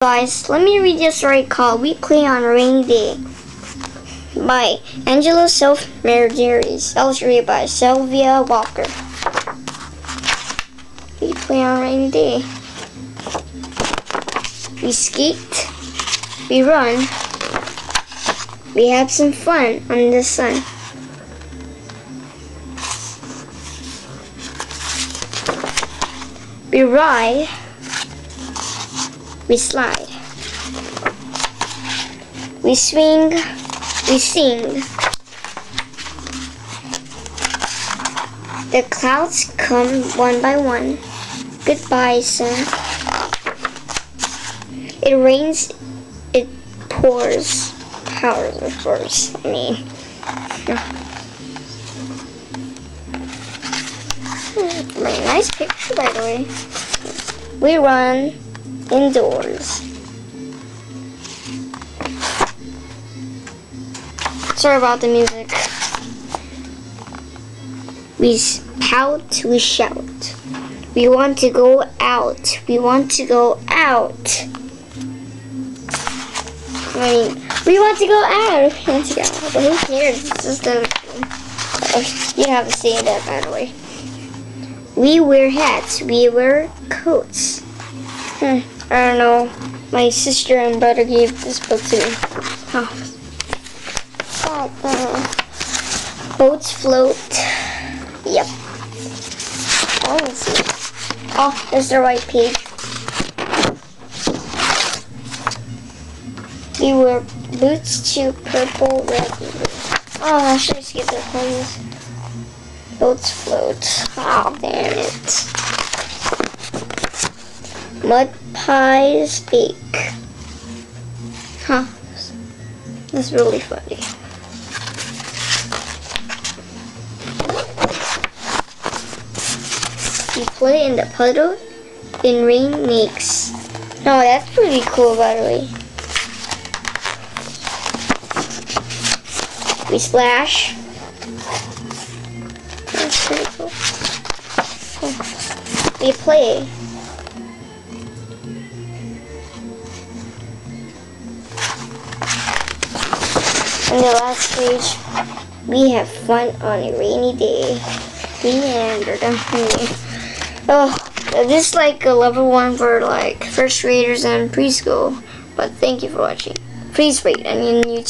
Guys, let me read this story called We Play on a Rainy Day by Angela Self-Margeries, illustrated by Sylvia Walker. We play on a rainy day. We skate, we run, we have some fun under the sun. We ride, we slide, we swing, we sing. The clouds come one by one. Goodbye, sun. It rains, it pours. Powers, of course. I mean, very nice picture, by the way. We run indoors. Sorry about the music. We pout, we shout. We want to go out. We want to go out. I mean, we want to go out. We want to go out. But who cares? It's just a... You have to say that, by the way. We wear hats. We wear coats. I don't know. My sister and brother gave this book to me. Boats float. Yep. Oh, let's see. Oh, there's the right page. We wear boots to purple, red, and blue. Oh, I should have skipped the clothes. Boats float. Oh, damn it. Mud pies bake. Huh. That's really funny. We play in the puddle, then rain makes. No, that's pretty cool, by the way. We splash. That's pretty cool. We play. On the last page, we have fun on a rainy day. The end. Oh, this is like a level 1 for like first graders and preschool. But thank you for watching. Please rate on YouTube.